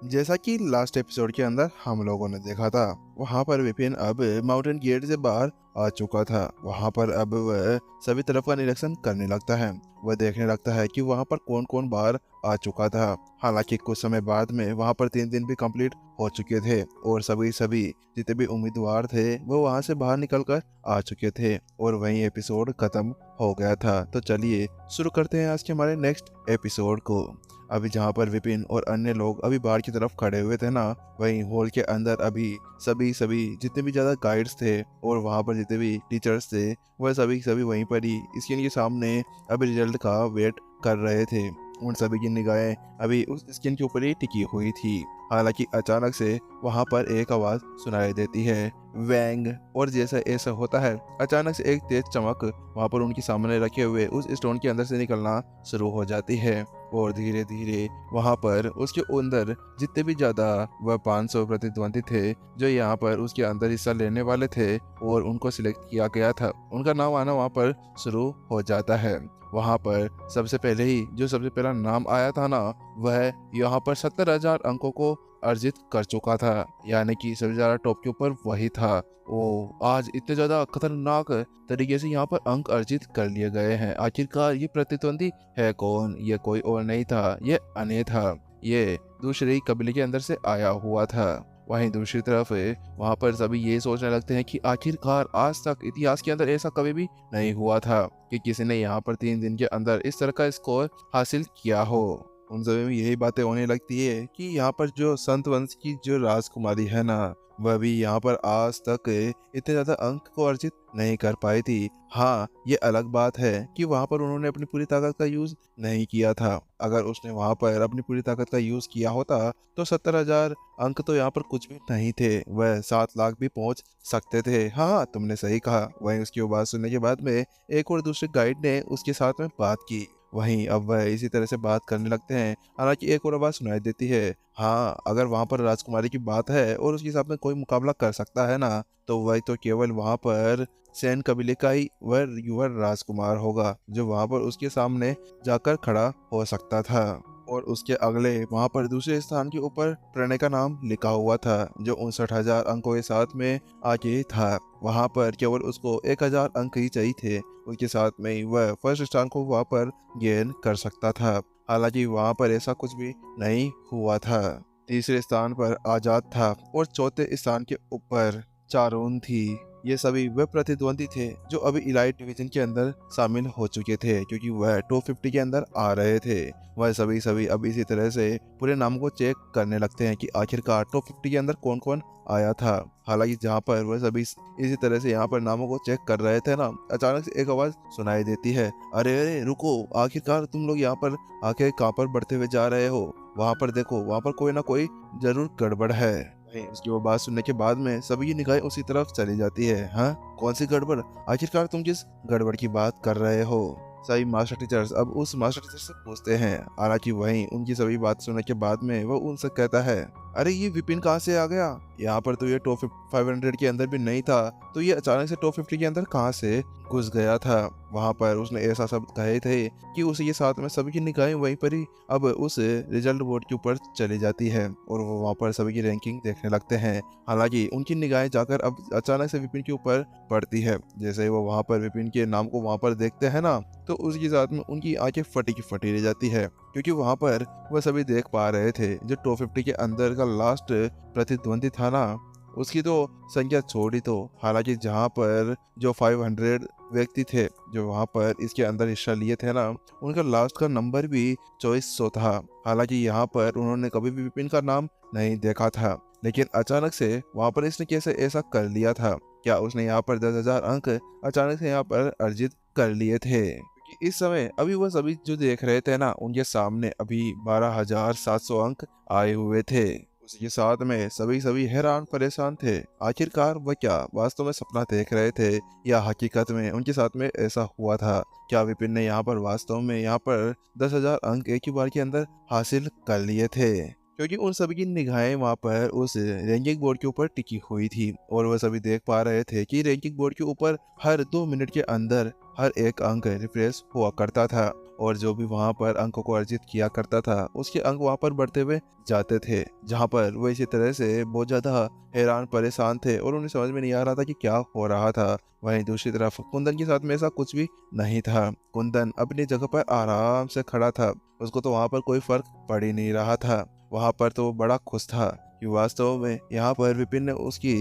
जैसा कि last episode के अंदर हम लोगों ने देखा था, वहां पर विपिन अब माउंटेन गेट से बाहर आ चुका था। वहां पर अब वह सभी तरफ का निरीक्षण करने लगता है। वह देखने लगता है कि वहां पर कौन कौन बाहर आ चुका था। हालांकि कुछ समय बाद में वहां पर 3 दिन भी कंप्लीट हो चुके थे और सभी जितने भी उम्मीदवार थे वो वहां से बाहर निकल कर आ चुके थे और वहीं एपिसोड खत्म हो गया था। तो चलिए शुरू करते हैं आज के हमारे नेक्स्ट एपिसोड को। अभी जहाँ पर विपिन और अन्य लोग अभी बाहर की तरफ खड़े हुए थे ना, वहीं हॉल के अंदर अभी सभी सभी जितने भी ज़्यादा गाइड्स थे और वहाँ पर जितने भी टीचर्स थे वह सभी सभी वहीं पर ही स्क्रीन के सामने अभी रिजल्ट का वेट कर रहे थे। उन सभी की निगाहें अभी उस स्क्रीन के ऊपर ही टिकी हुई थी। हालांकि अचानक से वहाँ पर एक आवाज़ सुनाई देती है, वैंग। और जैसा ऐसा होता है, अचानक से एक तेज चमक वहाँ पर उनके सामने रखे हुए उस स्टोन के अंदर से निकलना शुरू हो जाती है और धीरे धीरे वहाँ पर उसके अंदर जितने भी ज्यादा वह 500 प्रतिद्वंदी थे जो यहाँ पर उसके अंदर हिस्सा लेने वाले थे और उनको सिलेक्ट किया गया था, उनका नाम आना वहाँ पर शुरू हो जाता है। वहाँ पर सबसे पहले ही जो सबसे पहला नाम आया था ना, वह यहाँ पर 70,000 अंकों को अर्जित कर चुका था। यानी कि सबसे ज्यादा टॉप के ऊपर वही था। ओ, आज इतने ज्यादा खतरनाक तरीके से यहाँ पर अंक अर्जित कर लिए गए हैं। आखिरकार ये प्रतिद्वंदी है कौन? ये कोई और नहीं था, ये अने था। ये दूसरे कबीले के अंदर से आया हुआ था। वहीं दूसरी तरफ वहां पर सभी ये सोचने लगते हैं कि आखिरकार आज तक इतिहास के अंदर ऐसा कभी भी नहीं हुआ था कि किसी ने यहाँ पर 3 दिन के अंदर इस तरह का स्कोर हासिल किया हो। उन सभी में यही बातें होने लगती है कि यहाँ पर जो संत वंश की जो राजकुमारी है ना, वह भी यहाँ पर आज तक इतने ज्यादा अंक को अर्जित नहीं कर पाई थी। हाँ, ये अलग बात है कि वहां पर उन्होंने अपनी पूरी ताकत का यूज नहीं किया था। अगर उसने वहां पर अपनी पूरी ताकत का यूज किया होता तो 70,000 अंक तो यहाँ पर कुछ भी नहीं थे, वह 7 लाख भी पहुंच सकते थे। हाँ, तुमने सही कहा। वहीं उसकी बात सुनने के बाद में एक और दूसरे गाइड ने उसके साथ में बात की। वहीं अब वह इसी तरह से बात करने लगते हैं। हालांकि एक और आवाज सुनाई देती है, हाँ, अगर वहां पर राजकुमारी की बात है और उसके साथ में कोई मुकाबला कर सकता है ना, तो वह तो केवल वहां पर सैन कबीले का ही वह युवा राजकुमार होगा जो वहां पर उसके सामने जाकर खड़ा हो सकता था। और उसके अगले वहां पर दूसरे स्थान के ऊपर प्रणय का नाम लिखा हुआ था जो 59,000 अंकों के साथ में आगे था। वहां पर केवल उसको 1,000 अंक ही चाहिए थे, उसके साथ में ही वह फर्स्ट स्थान को वहां पर गेन कर सकता था। हालांकि वहां पर ऐसा कुछ भी नहीं हुआ था। तीसरे स्थान पर आजाद था और चौथे स्थान के ऊपर चारून थी। ये सभी वह प्रतिद्वंदी थे जो अभी इलाइट डिवीजन के अंदर शामिल हो चुके थे क्योंकि वह टॉप 50 के अंदर आ रहे थे। वह सभी सभी अब इसी तरह से पूरे नाम को चेक करने लगते हैं कि आखिरकार टॉप 50 के अंदर कौन कौन आया था। हालांकि जहाँ पर वह सभी इसी तरह से यहाँ पर नामों को चेक कर रहे थे ना, अचानक से एक आवाज सुनाई देती है, अरे अरे रुको, आखिरकार तुम लोग यहाँ पर आके कहाँ पर बढ़ते हुए जा रहे हो? वहां पर देखो, वहां पर कोई ना कोई जरूर गड़बड़ है। उसकी वो बात सुनने के बाद में सभी की निगाहें उसी तरफ चली जाती है। हाँ, कौन सी गड़बड़? आखिरकार तुम किस गड़बड़ की बात कर रहे हो? सभी मास्टर टीचर्स अब उस मास्टर टीचर से पूछते हैं। हालांकि वहीं उनकी सभी बात सुनने के बाद में वो उनसे कहता है, अरे ये विपिन कहाँ से आ गया? यहाँ पर तो ये टॉप 500 के अंदर भी नहीं था, तो ये अचानक से टॉप 50 के अंदर कहाँ से घुस गया था? वहां पर उसने ऐसा शब्द कहे थे कि उसी के साथ में सभी की निगाहें वहीं पर ही अब उस रिजल्ट बोर्ड के ऊपर चली जाती है और वो वहां पर सभी की रैंकिंग देखने लगते हैं। हालांकि उनकी निगाहें जाकर अब अचानक से विपिन के ऊपर पड़ती है। जैसे ही वो वहां पर विपिन के नाम को वहां पर देखते हैं ना, तो उसके साथ में उनकी आंखें फटी की फटी रह जाती है क्योंकि वहां पर वह सभी देख पा रहे थे जो टॉप 50 के अंदर का लास्ट प्रतिद्वंदी था ना, उसकी तो संख्या छोड़ी तो। हालांकि जहां पर जो 500 व्यक्ति थे जो वहां पर इसके अंदर हिस्सा लिए थे ना, उनका लास्ट का नंबर भी 2400 था। हालांकि यहाँ पर उन्होंने कभी भी विपिन का नाम नहीं देखा था, लेकिन अचानक से वहां पर इसने कैसे ऐसा कर लिया था? क्या उसने यहाँ पर 10,000 अंक अचानक से यहाँ पर अर्जित कर लिए थे? क्योंकि इस समय अभी वह सभी जो देख रहे थे ना, उनके सामने अभी 12,700 अंक आए हुए थे। उसके साथ में सभी सभी हैरान परेशान थे। आखिरकार वह क्या वास्तव में सपना देख रहे थे या हकीकत में उनके साथ में ऐसा हुआ था? क्या विपिन ने यहाँ पर वास्तव में यहाँ पर 10,000 अंक एक ही बार के अंदर हासिल कर लिए थे? क्योंकि उन सभी की निगाहें वहां पर उस रैंकिंग बोर्ड के ऊपर टिकी हुई थी और वह सभी देख पा रहे थे कि रैंकिंग बोर्ड के ऊपर हर 2 मिनट के अंदर हर एक अंक रिफ्रेश हुआ करता था और जो भी वहाँ पर अंकों को अर्जित किया करता था उसके अंक वहाँ पर बढ़ते हुए जाते थे, जहाँ पर वो इसी तरह से बहुत ज़्यादा हैरान परेशान थे और उन्हें समझ में नहीं आ रहा था कि क्या हो रहा था। वहीं दूसरी तरफ कुंदन के साथ में ऐसा कुछ भी नहीं था। कुंदन अपनी जगह पर आराम से खड़ा था, उसको तो वहाँ पर कोई फर्क पड़ ही नहीं रहा था। वहाँ पर तो वो बड़ा खुश था कि वास्तव में यहाँ पर विपिन ने उसकी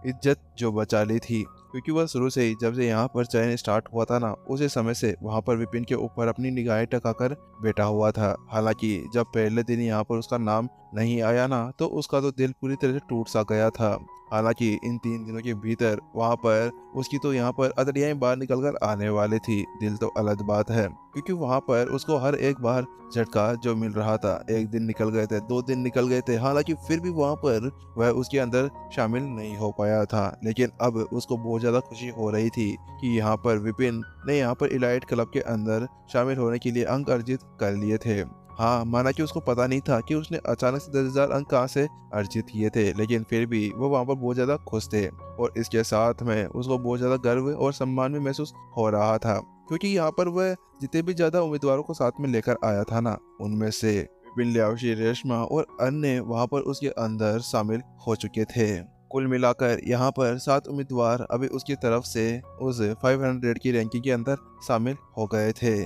इज्जत जो बचा ली थी, क्योंकि वह शुरू से ही जब से यहाँ पर चयन स्टार्ट हुआ था ना, उसी समय से वहाँ पर विपिन के ऊपर अपनी निगाहें टिकाकर बैठा हुआ था। हालांकि जब पहले दिन यहाँ पर उसका नाम नहीं आया ना, तो उसका तो दिल पूरी तरह से टूट सा गया था। हालांकि इन 3 दिनों के भीतर वहाँ पर उसकी तो यहाँ पर अतड़ियाँ बाहर निकल कर आने वाली थी। दिल तो अलग बात है, क्योंकि वहाँ पर उसको हर एक बार झटका जो मिल रहा था, 1 दिन निकल गए थे, 2 दिन निकल गए थे, हालांकि फिर भी वहाँ पर वह उसके अंदर शामिल नहीं हो पाया था। लेकिन अब उसको बहुत ज़्यादा खुशी हो रही थी कि यहाँ पर विपिन ने यहाँ पर इलाइट क्लब के अंदर शामिल होने के लिए अंक अर्जित कर लिए थे। हाँ, माना कि उसको पता नहीं था कि उसने अचानक से 10,000 अंक कहाँ से अर्जित किए थे, लेकिन फिर भी वो वहाँ पर बहुत ज़्यादा खुश थे और इसके साथ में उसको बहुत ज़्यादा गर्व और सम्मान भी महसूस हो रहा था, क्योंकि यहाँ पर वह जितने भी ज़्यादा उम्मीदवारों को साथ में लेकर आया था ना, उनमें से विपिन, लियाओशी, रेशमा और अन्य वहाँ पर उसके अंदर शामिल हो चुके थे। कुल मिलाकर यहाँ पर 7 उम्मीदवार अभी उसकी तरफ से उस 500 की रैंकिंग के अंदर शामिल हो गए थे।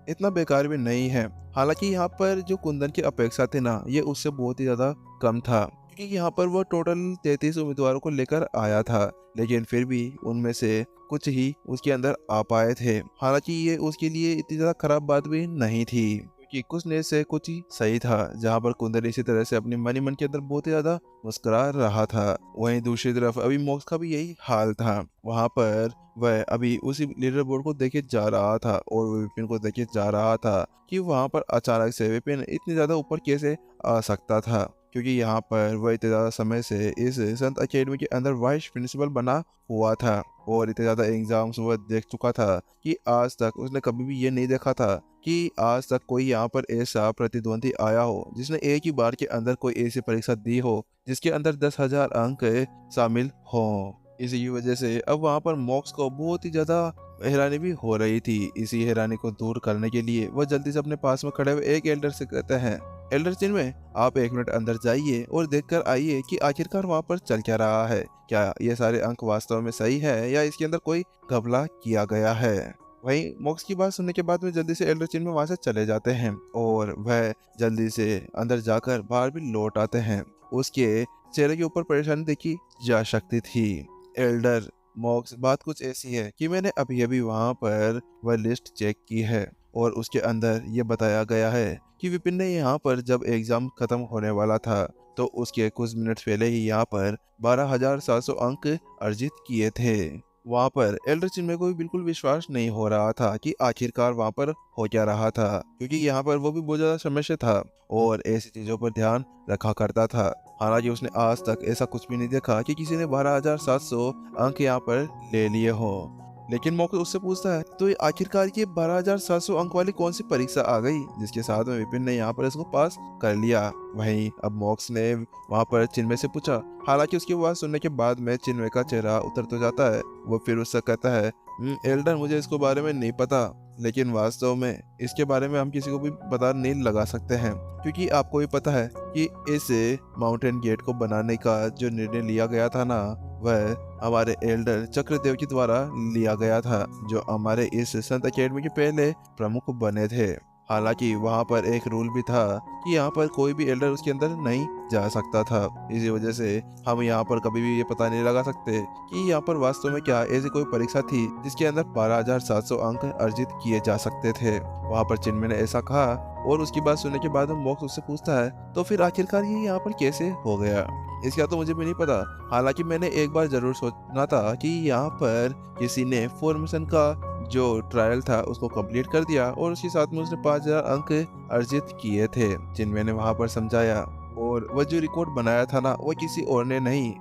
इतना बेकार भी नहीं है। हालांकि यहाँ पर जो कुंदन की अपेक्षा थी ना, ये उससे बहुत ही ज्यादा कम था, क्योंकि यहाँ पर वो टोटल 33 उम्मीदवारों को लेकर आया था, लेकिन फिर भी उनमें से कुछ ही उसके अंदर आ पाए थे। हालांकि ये उसके लिए इतनी ज्यादा खराब बात भी नहीं थी, क्योंकि कुछ ने से कुछ ही सही था। जहाँ पर कुंदन इसी तरह से अपने मन ही मन के अंदर बहुत ही ज्यादा मुस्कुरा रहा था, वहीं दूसरी तरफ अभी मोक्ष का भी यही हाल था। वहाँ पर वह अभी उसी लीडर बोर्ड को देखे जा रहा था और वो विपिन को देखे जा रहा था कि वहाँ पर अचानक से विपिन इतनी ज्यादा ऊपर कैसे आ सकता था, क्योंकि यहाँ पर वह इतने ज्यादा समय से इस संत अकेडमी के अंदर वाइस प्रिंसिपल बना हुआ था और इतने ज्यादा एग्जाम्स वह देख चुका था कि आज तक उसने कभी भी ये नहीं देखा था कि आज तक कोई यहाँ पर ऐसा प्रतिद्वंदी आया हो जिसने एक ही बार के अंदर कोई ऐसी परीक्षा दी हो जिसके अंदर 10,000 अंक शामिल हो। इसी की वजह से अब वहाँ पर मोक्स को बहुत ही ज्यादा हैरानी भी हो रही थी। इसी हैरानी को दूर करने के लिए वह जल्दी से अपने पास में खड़े हुए एक एल्डर से कहते हैं, एल्डर चिन्मय, आप 1 मिनट अंदर जाइए और देखकर आइए कि आखिरकार वहाँ पर चल क्या रहा है। क्या ये सारे अंक वास्तव में सही है या इसके अंदर कोई घपला किया गया है। वहीं मोक्स की बात सुनने के बाद में जल्दी से एल्डर चिन्मय वहाँ से चले जाते हैं और वह जल्दी से अंदर जाकर बाहर भी लौट आते हैं। उसके चेहरे के ऊपर परेशानी देखी जा सकती थी। एल्डर मॉक्स, बात कुछ ऐसी है कि मैंने अभी अभी वहाँ पर वह लिस्ट चेक की है और उसके अंदर ये बताया गया है कि विपिन ने यहाँ पर जब एग्जाम खत्म होने वाला था तो उसके कुछ मिनट पहले ही यहाँ पर 12,700 अंक अर्जित किए थे। वहाँ पर एल्डर चिन्मय को भी बिल्कुल विश्वास नहीं हो रहा था कि आखिरकार वहाँ पर हो क्या रहा था, क्योंकि यहाँ पर वो भी बहुत ज्यादा समय से था और ऐसी चीजों पर ध्यान रखा करता था। हालांकि उसने आज तक ऐसा कुछ भी नहीं देखा कि किसी ने 12,700 अंक यहाँ पर ले लिए हो। लेकिन मौके उससे पूछता है, तो ये आखिरकार ये 12,700 अंक वाली कौन सी परीक्षा आ गई जिसके साथ में विपिन ने यहाँ पर इसको पास कर लिया। वहीं अब मॉक्स ने वहाँ पर चिन्मय से पूछा। हालांकि उसकी बात सुनने के बाद में चिन्मय का चेहरा उतर तो जाता है। वो फिर उससे कहता है, एल्डर, मुझे इसको बारे में नहीं पता, लेकिन वास्तव में इसके बारे में हम किसी को भी पता नहीं लगा सकते हैं, क्योंकि आपको भी पता है कि इस माउंटेन गेट को बनाने का जो निर्णय लिया गया था ना, वह हमारे एल्डर चक्रदेव के द्वारा लिया गया था, जो हमारे इस संत अकेडमी के पहले प्रमुख बने थे। हालांकि वहाँ पर एक रूल भी था कि यहाँ पर कोई भी एल्डर उसके अंदर नहीं जा सकता था। इसी वजह से हम यहाँ पर कभी भी ये पता नहीं लगा सकते कि यहाँ पर वास्तव में क्या ऐसी कोई परीक्षा थी जिसके अंदर 12,700 अंक अर्जित किए जा सकते थे। वहाँ पर चिन्मय ने ऐसा कहा और उसकी बात सुनने के बाद मोक्ष उससे पूछता है, तो फिर आखिरकार ये यहाँ पर कैसे हो गया? इसका तो मुझे भी नहीं पता। हालांकि मैंने एक बार जरूर सोचना था कि यहाँ पर किसी ने फॉर्मेशन का जो ट्रायल था उसको कंप्लीट कर दिया और उसके साथ में उसने 5,000 अंक अर्जित किए थे, जिनमें ने वहां पर समझाया। और वह जो रिकॉर्ड बनाया था ना, वह किसी और ने नहीं,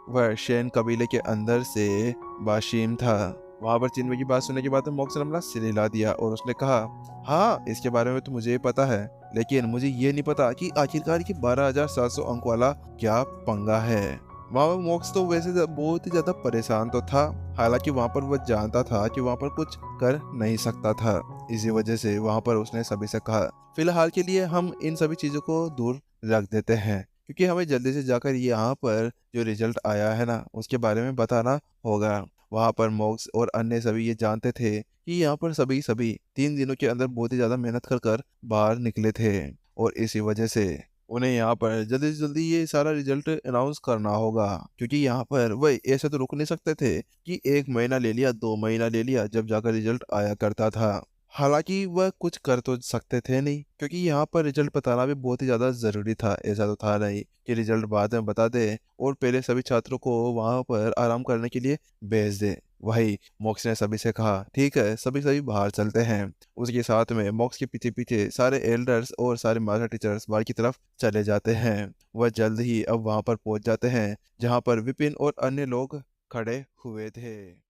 वह शैन कबीले के अंदर से बाशिम था। वहां पर चिन्मय की बात सुनने के बाद मोक्ष ने अपना सिर हिला दिया और उसने कहा, हाँ, इसके बारे में तो मुझे पता है, लेकिन मुझे ये नहीं पता कि आखिरकार ये 12,700 अंक वाला क्या पंगा है। वहाँ पर मॉक्स तो वैसे बहुत ही ज्यादा परेशान तो था। हालांकि वहाँ पर वह जानता था कि वहाँ पर कुछ कर नहीं सकता था। इसी वजह से वहाँ पर उसने सभी से कहा, फिलहाल के लिए हम इन सभी चीजों को दूर रख देते हैं, क्योंकि हमें जल्दी से जाकर यहाँ पर जो रिजल्ट आया है ना उसके बारे में बताना होगा। वहाँ पर मॉक्स और अन्य सभी ये जानते थे कि यहाँ पर सभी सभी 3 दिनों के अंदर बहुत ही ज्यादा मेहनत कर कर बाहर निकले थे, और इसी वजह से उन्हें यहाँ पर जल्दी से जल्दी ये सारा रिजल्ट अनाउंस करना होगा, क्योंकि यहाँ पर वह ऐसे तो रुक नहीं सकते थे कि 1 महीना ले लिया 2 महीना ले लिया जब जाकर रिजल्ट आया करता था। हालांकि वह कुछ कर तो सकते थे नहीं, क्योंकि यहाँ पर रिजल्ट बताना भी बहुत ही ज्यादा जरूरी था। ऐसा तो था नहीं कि रिजल्ट बाद में बता दे और पहले सभी छात्रों को वहां पर आराम करने के लिए भेज दे। वही मॉक्स ने सभी से कहा, ठीक है सभी सभी बाहर चलते हैं। उसके साथ में मॉक्स के पीछे पीछे सारे एल्डर्स और सारे मास्टर टीचर्स बाहर की तरफ चले जाते हैं। वह जल्द ही अब वहां पर पहुंच जाते हैं जहां पर विपिन और अन्य लोग खड़े हुए थे।